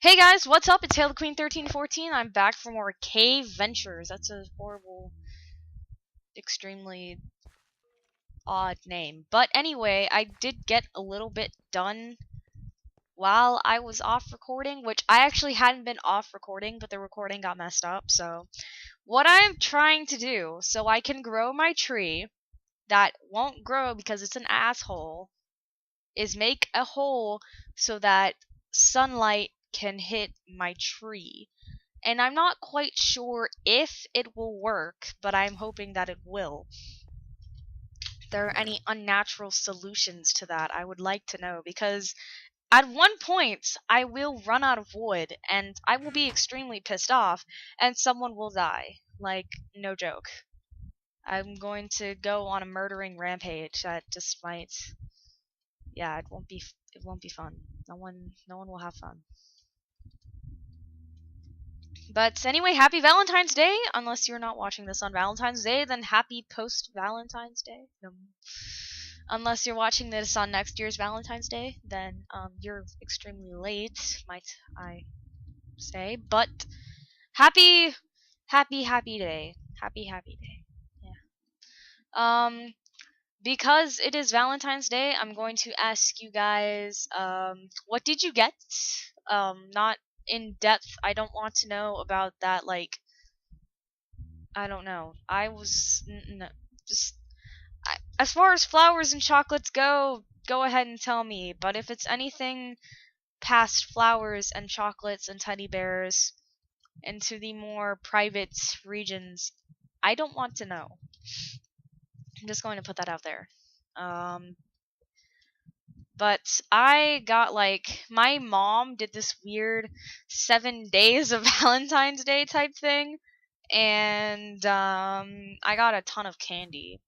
Hey guys, what's up? It's Hail the Queen 1314. I'm back for more Caventures. That's a horrible, extremely odd name. But anyway, I did get a little bit done while I was off recording, which I actually hadn't been off recording, but the recording got messed up. So, what I'm trying to do so I can grow my tree that won't grow because it's an asshole is make a hole so that sunlight can hit my tree. And I'm not quite sure if it will work, but I'm hoping that it will. If there are any unnatural solutions to that, I would like to know, because at one point I will run out of wood and I will be extremely pissed off and someone will die. Like, no joke. I'm going to go on a murdering rampage that just might, yeah, it won't be fun. No one will have fun. But anyway, happy Valentine's Day! Unless you're not watching this on Valentine's Day, then happy post-Valentine's Day. Unless you're watching this on next year's Valentine's Day, then you're extremely late, might I say. But happy day. Happy day. Yeah. Because it is Valentine's Day, I'm going to ask you guys, what did you get? Not in depth. I don't want to know about that, like, I don't know. As far as flowers and chocolates go ahead and tell me, but if it's anything past flowers and chocolates and teddy bears into the more private regions, I don't want to know. I'm just going to put that out there. But I got, like, my mom did this weird 7 days of Valentine's Day type thing, and I got a ton of candy.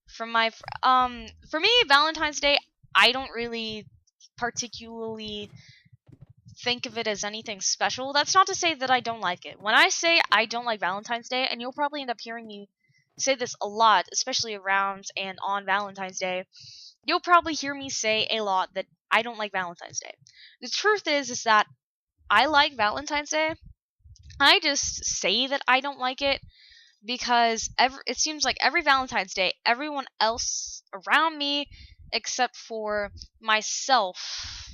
For me, Valentine's Day, I don't really particularly think of it as anything special. That's not to say that I don't like it. When I say I don't like Valentine's Day, and you'll probably end up hearing me say this a lot, especially around and on Valentine's Day, you'll probably hear me say a lot that I don't like Valentine's Day. The truth is that I like Valentine's Day. I just say that I don't like it because it seems like every Valentine's Day, everyone else around me, except for myself,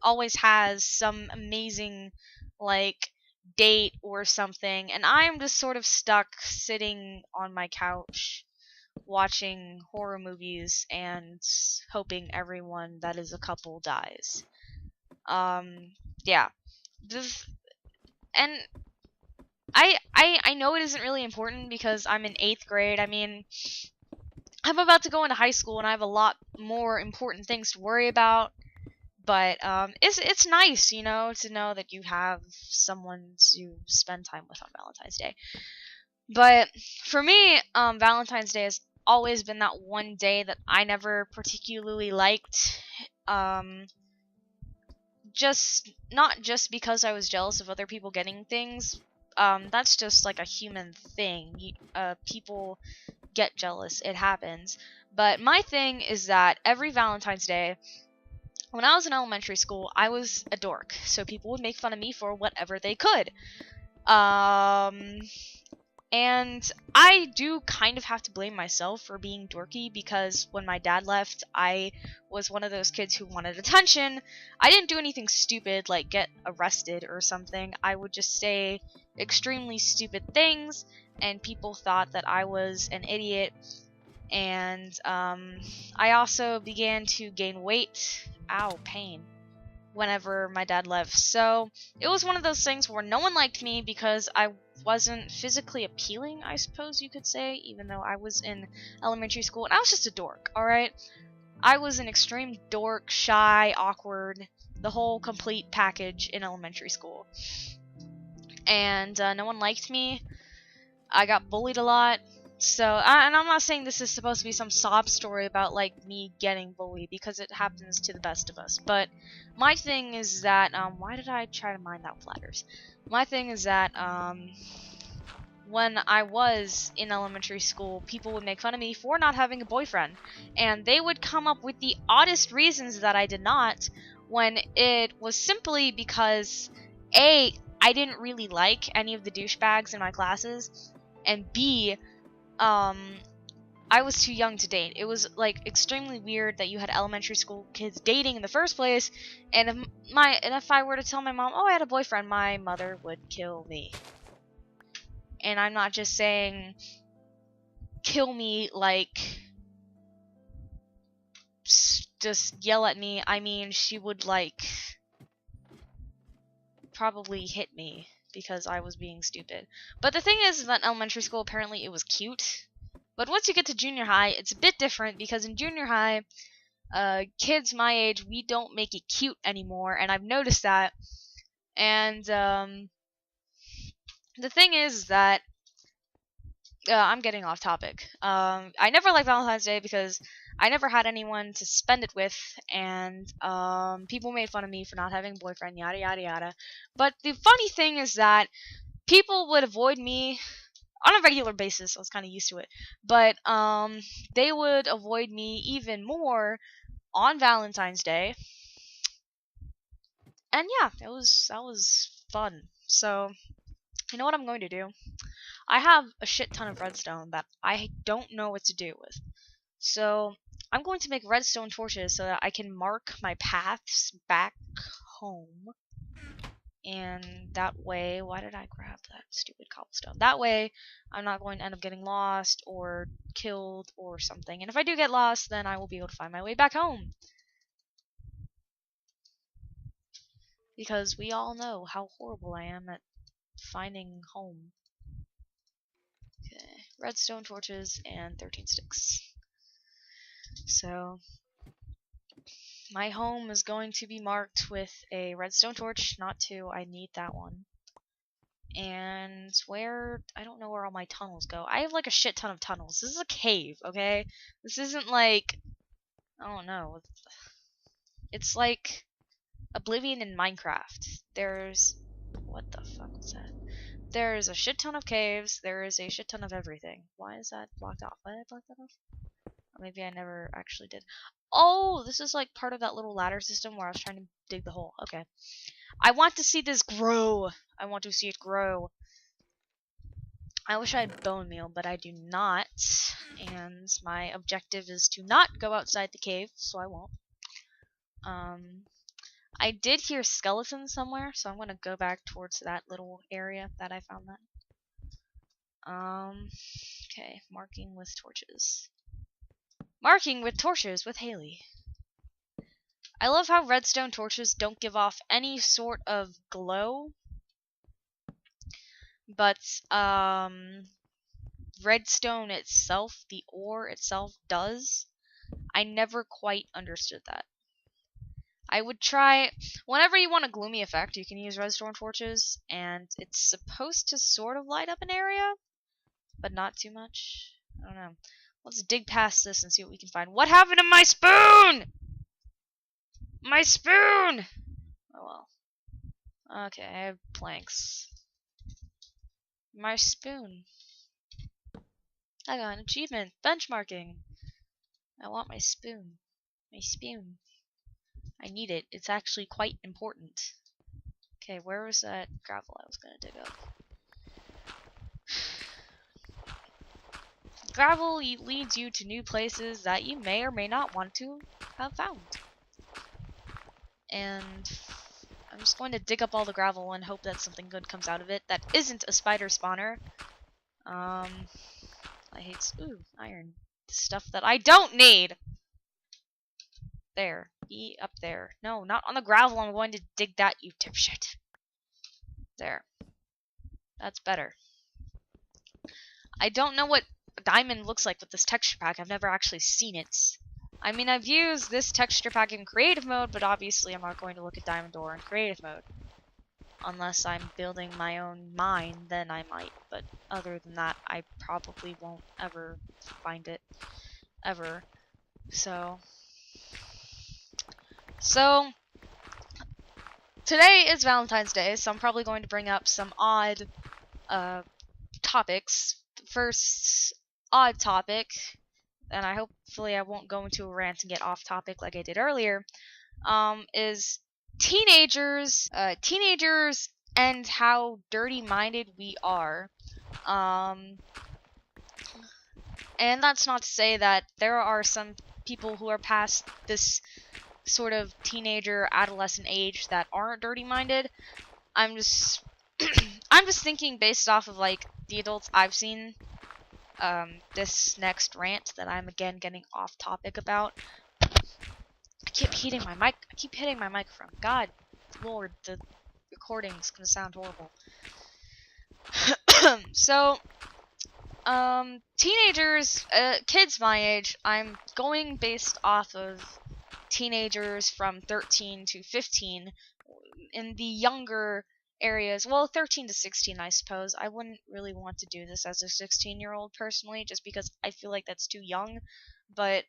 always has some amazing, like, date or something, and I'm just sort of stuck sitting on my couch watching horror movies and hoping everyone that is a couple dies. Yeah. And I know it isn't really important because I'm in 8th grade. I mean, I'm about to go into high school and I have a lot more important things to worry about. But it's nice, you know, to know that you have someone to spend time with on Valentine's Day. But for me, Valentine's Day has always been that one day that I never particularly liked. Not just because I was jealous of other people getting things. That's just like a human thing. People get jealous. It happens. But my thing is that every Valentine's Day, when I was in elementary school, I was a dork. So people would make fun of me for whatever they could. And I do kind of have to blame myself for being dorky because when my dad left, I was one of those kids who wanted attention. I didn't do anything stupid like get arrested or something. I would just say extremely stupid things, and people thought that I was an idiot. And I also began to gain weight. Ow, pain. Whenever my dad left. So it was one of those things where no one liked me because I wasn't physically appealing, I suppose you could say, even though I was in elementary school and I was just a dork, alright? I was an extreme dork, shy, awkward, the whole complete package in elementary school. And no one liked me. I got bullied a lot. So, and I'm not saying this is supposed to be some sob story about, like, me getting bullied, because it happens to the best of us. But my thing is that, why did I try to mind that with ladders? My thing is that, when I was in elementary school, people would make fun of me for not having a boyfriend. And they would come up with the oddest reasons that I did not, when it was simply because A, I didn't really like any of the douchebags in my classes, and B, I was too young to date. It was like extremely weird that you had elementary school kids dating in the first place, and if I were to tell my mom, "Oh, I had a boyfriend," my mother would kill me. And I'm not just saying kill me like just yell at me. I mean, she would like probably hit me because I was being stupid. But the thing is that elementary school, apparently it was cute. But once you get to junior high, it's a bit different because in junior high, kids my age, we don't make it cute anymore, and I've noticed that. And the thing is that I'm getting off topic. I never liked Valentine's Day because I never had anyone to spend it with, and people made fun of me for not having a boyfriend, yada yada yada. But the funny thing is that people would avoid me on a regular basis. I was kind of used to it, but they would avoid me even more on Valentine's Day. And yeah, that was fun. So you know what I'm going to do? I have a shit ton of redstone that I don't know what to do with. So I'm going to make redstone torches so that I can mark my paths back home. And that way, why did I grab that stupid cobblestone? That way, I'm not going to end up getting lost or killed or something. And if I do get lost, then I will be able to find my way back home. Because we all know how horrible I am at finding home. Okay, redstone torches and 13 sticks. So, my home is going to be marked with a redstone torch, not two, I need that one. And where, I don't know where all my tunnels go. I have like a shit ton of tunnels. This is a cave, okay? This isn't like, I don't know. It's like Oblivion in Minecraft. There's, what the fuck was that? There's a shit ton of caves. There is a shit ton of everything. Why is that blocked off? Why did I block that off? Or maybe I never actually did. Oh, this is like part of that little ladder system where I was trying to dig the hole. Okay. I want to see this grow. I want to see it grow. I wish I had bone meal, but I do not. And my objective is to not go outside the cave, so I won't. I did hear skeletons somewhere, so I'm gonna go back towards that little area that I found that. Okay, marking with torches. Marking with torches with Haley. I love how redstone torches don't give off any sort of glow, but redstone itself, the ore itself, does. I never quite understood that. I would try, whenever you want a gloomy effect, you can use redstone torches, and it's supposed to sort of light up an area, but not too much. I don't know. Let's dig past this and see what we can find. What happened to my spoon? My spoon! Oh well. Okay, I have planks. My spoon. I got an achievement. Benchmarking. I want my spoon. My spoon. I need it. It's actually quite important. Okay, where was that gravel I was gonna dig up? Gravel leads you to new places that you may or may not want to have found. And I'm just going to dig up all the gravel and hope that something good comes out of it that isn't a spider spawner. I hate iron. Stuff that I don't need! There. Be up there. No, not on the gravel. I'm going to dig that, you dipshit. There. That's better. I don't know what diamond looks like with this texture pack. I've never actually seen it. I mean, I've used this texture pack in creative mode, but obviously I'm not going to look at diamond ore in creative mode. Unless I'm building my own mine, then I might. But other than that, I probably won't ever find it. Ever. So, today is Valentine's Day, so I'm probably going to bring up some odd topics. The first odd topic, and hopefully I won't go into a rant and get off topic like I did earlier, is teenagers and how dirty-minded we are. And that's not to say that there are some people who are past this sort of teenager adolescent age that aren't dirty-minded. I'm just I'm just thinking based off of like the adults I've seen. This next rant that I'm again getting off topic about. I keep hitting my microphone. God Lord, the recording's gonna sound horrible. So, teenagers, kids my age, I'm going based off of teenagers from 13 to 15 in the younger areas. Well, 13 to 16, I suppose. I wouldn't really want to do this as a 16-year-old personally, just because I feel like that's too young. But,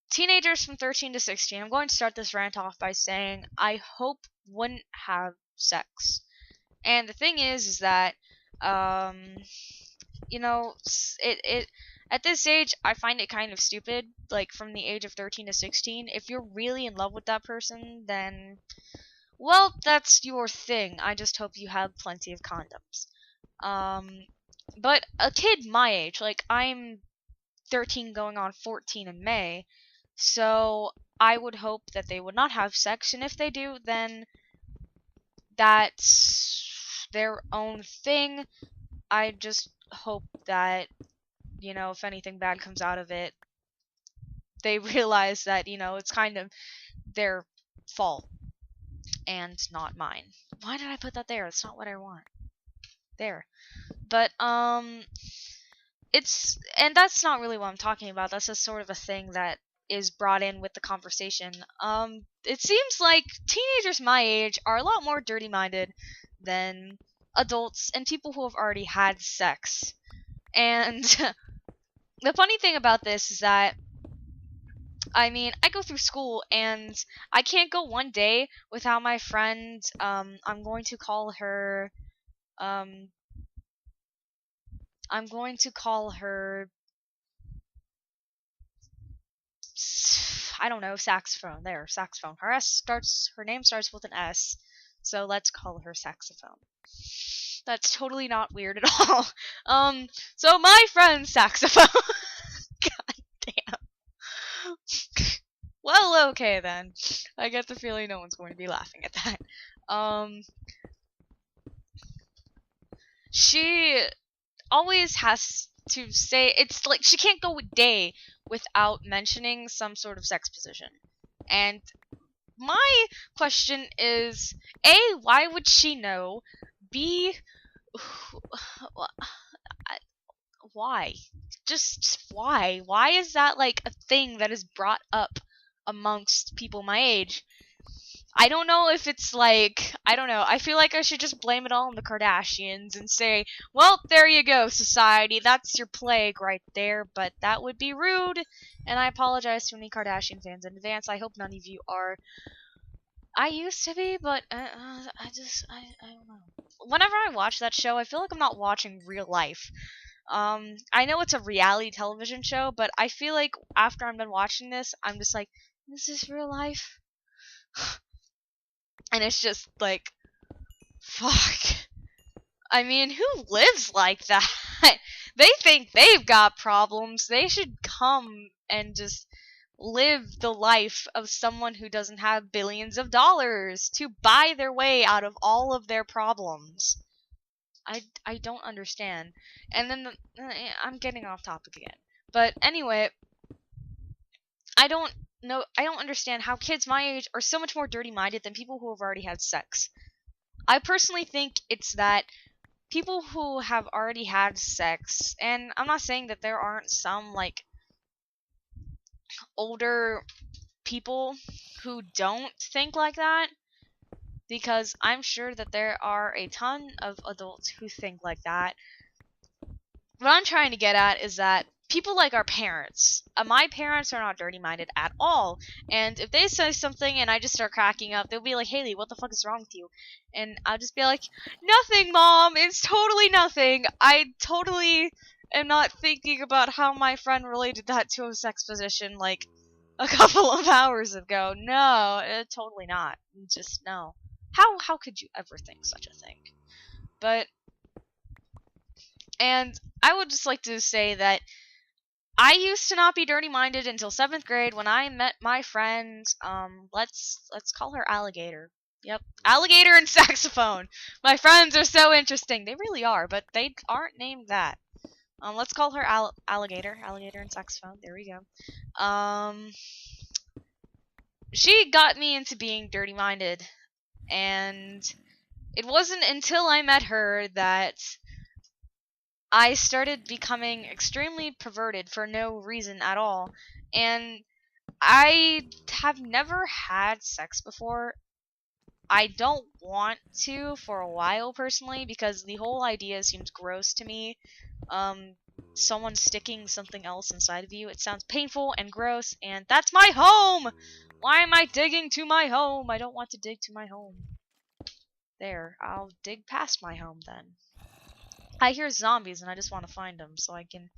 teenagers from 13 to 16, I'm going to start this rant off by saying I hope wouldn't have sex. And the thing is that, you know, it at this age, I find it kind of stupid, like, from the age of 13 to 16. If you're really in love with that person, then, well, that's your thing. I just hope you have plenty of condoms. But a kid my age, like, I'm 13 going on 14 in May, so I would hope that they would not have sex, and if they do, then that's their own thing. I just hope that, you know, if anything bad comes out of it, they realize that, you know, it's kind of their fault and not mine. Why did I put that there? That's not what I want. There. But, and that's not really what I'm talking about. That's just sort of a thing that is brought in with the conversation. It seems like teenagers my age are a lot more dirty-minded than adults and people who have already had sex. And the funny thing about this is that, I mean, I go through school and I can't go one day without my friend, I'm going to call her, I don't know, saxophone. There, saxophone. Her name starts with an S, so let's call her saxophone. That's totally not weird at all. So my friend saxophone. God damn. Well, okay then. I get the feeling no one's going to be laughing at that. She always has to say, it's like she can't go a day without mentioning some sort of sex position. And my question is, A, why would she know? B, why? Just why? Why is that like a thing that is brought up amongst people my age? I don't know if it's like, I don't know. I feel like I should just blame it all on the Kardashians and say, well, there you go, society. That's your plague right there. But that would be rude. And I apologize to any Kardashian fans in advance. I hope none of you are. I used to be, but I don't know. Whenever I watch that show, I feel like I'm not watching real life. I know it's a reality television show, but I feel like after I'm done watching this, I'm just like, is this real life? And it's just like, fuck. I mean, who lives like that? They think they've got problems. They should come and just live the life of someone who doesn't have billions of dollars to buy their way out of all of their problems. I don't understand. And then I'm getting off topic again. But anyway, I don't understand how kids my age are so much more dirty-minded than people who have already had sex. I personally think it's that people who have already had sex, and I'm not saying that there aren't some, like, older people who don't think like that, because I'm sure that there are a ton of adults who think like that. What I'm trying to get at is that people like our parents, my parents are not dirty-minded at all, and if they say something and I just start cracking up, they'll be like, Haley, what the fuck is wrong with you? And I'll just be like, nothing, Mom, it's totally nothing. I totally am not thinking about how my friend related that to a sex position like a couple of hours ago. No, totally not. Just no. How could you ever think such a thing? But and I would just like to say that I used to not be dirty-minded until 7th grade when I met my friend, let's call her Alligator. Yep, Alligator and Saxophone. My friends are so interesting. They really are, but they aren't named that. Let's call her Alligator. Alligator and Saxophone. There we go. She got me into being dirty-minded, and it wasn't until I met her that I started becoming extremely perverted for no reason at all. And I have never had sex before. I don't want to for a while personally because the whole idea seems gross to me. Someone sticking something else inside of you. It sounds painful and gross, and that's my home! Why am I digging to my home? I don't want to dig to my home. There, I'll dig past my home then. I hear zombies and I just want to find them so I can...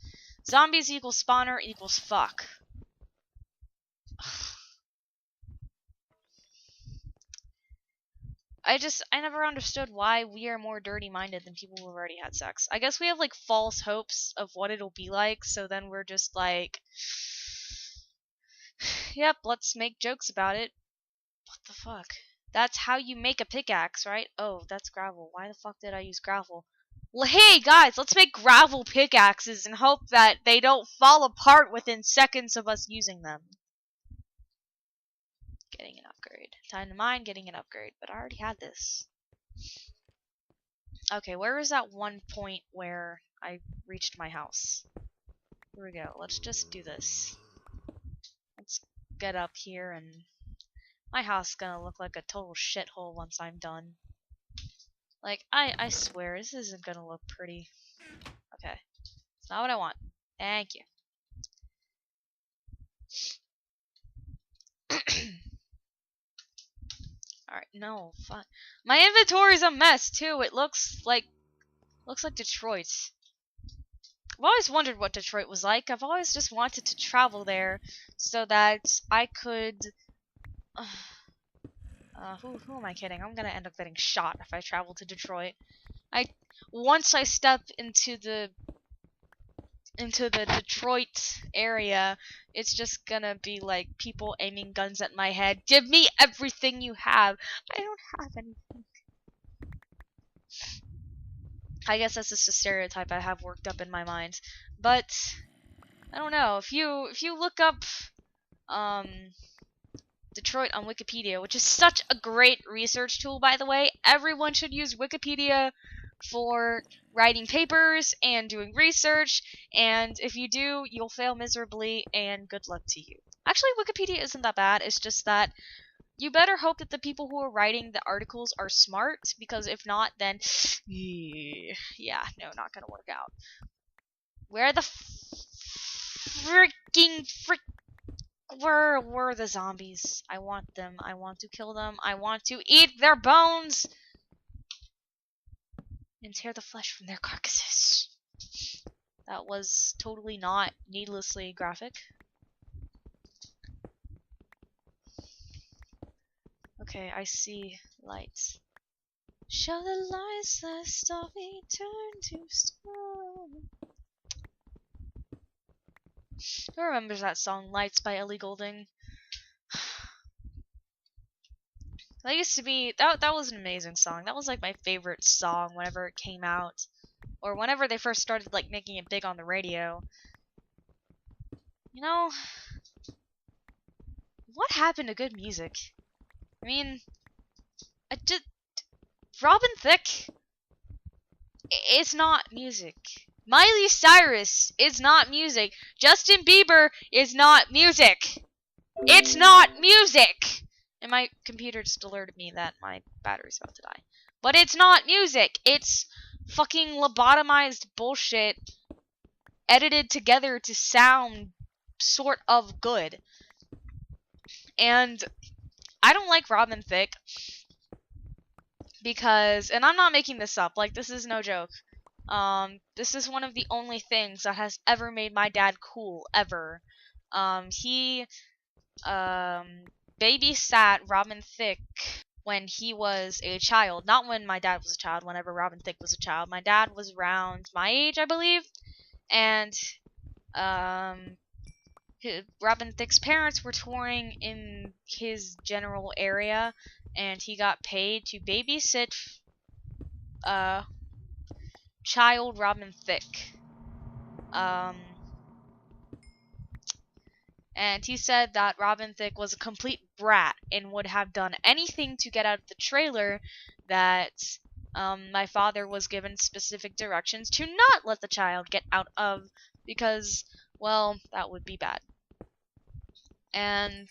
Zombies equals spawner equals fuck. I never understood why we are more dirty-minded than people who've already had sex. I guess we have, like, false hopes of what it'll be like, so then we're just like... Yep, let's make jokes about it. What the fuck? That's how you make a pickaxe, right? Oh, that's gravel. Why the fuck did I use gravel? Well, hey, guys, let's make gravel pickaxes and hope that they don't fall apart within seconds of us using them. Getting an upgrade. Time to mine, getting an upgrade. But I already had this. Okay, where is that one point where I reached my house? Here we go. Let's just do this. Let's get up here and... My house is gonna look like a total shithole once I'm done. Like, I swear, this isn't gonna look pretty. Okay. It's not what I want. Thank you. Alright, no, fuck. My inventory's a mess, too. It looks like Detroit. I've always wondered what Detroit was like. I've always just wanted to travel there so that I could... who am I kidding? I'm gonna end up getting shot if I travel to Detroit. Once I step into the Detroit area, it's just gonna be like people aiming guns at my head. Give me everything you have. I don't have anything. I guess that's just a stereotype I have worked up in my mind. But I don't know. If you look up Detroit on Wikipedia, which is such a great research tool, by the way, everyone should use Wikipedia for writing papers and doing research, and if you do, you'll fail miserably, and good luck to you. Actually, Wikipedia isn't that bad, it's just that you better hope that the people who are writing the articles are smart, because if not, then yeah, no, not gonna work out. Where the where were the zombies? I want them. I want to kill them. I want to eat their bones and tear the flesh from their carcasses. That was totally not needlessly graphic. Okay, I see lights. Show the lights that stop me turn to stone. Who remembers that song, Lights by Ellie Goulding? That used to be, that was an amazing song. That was like my favorite song whenever it came out. Or whenever they first started like making it big on the radio. You know, what happened to good music? I mean, Robin Thicke is not music. Miley Cyrus is not music. Justin Bieber is not music. It's not music! And my computer just alerted me that my battery's about to die. But it's not music! It's fucking lobotomized bullshit edited together to sound sort of good. And I don't like Robin Thicke because, and I'm not making this up, like, this is no joke. This is one of the only things that has ever made my dad cool, ever. He babysat Robin Thicke when he was a child. Not when my dad was a child, whenever Robin Thicke was a child. My dad was around my age, I believe. And, Robin Thicke's parents were touring in his general area, and he got paid to babysit, child Robin Thicke. And he said that Robin Thicke was a complete brat and would have done anything to get out of the trailer, that my father was given specific directions to not let the child get out of, because, well, that would be bad. And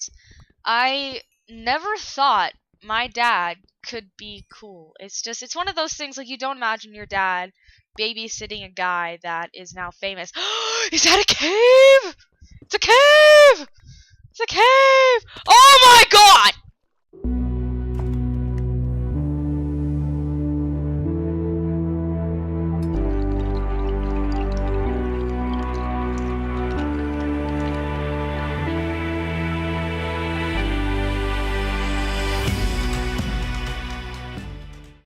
I never thought my dad could be cool. It's one of those things, like, you don't imagine your dad babysitting a guy that is now famous. Is that a cave? It's a cave! It's a cave!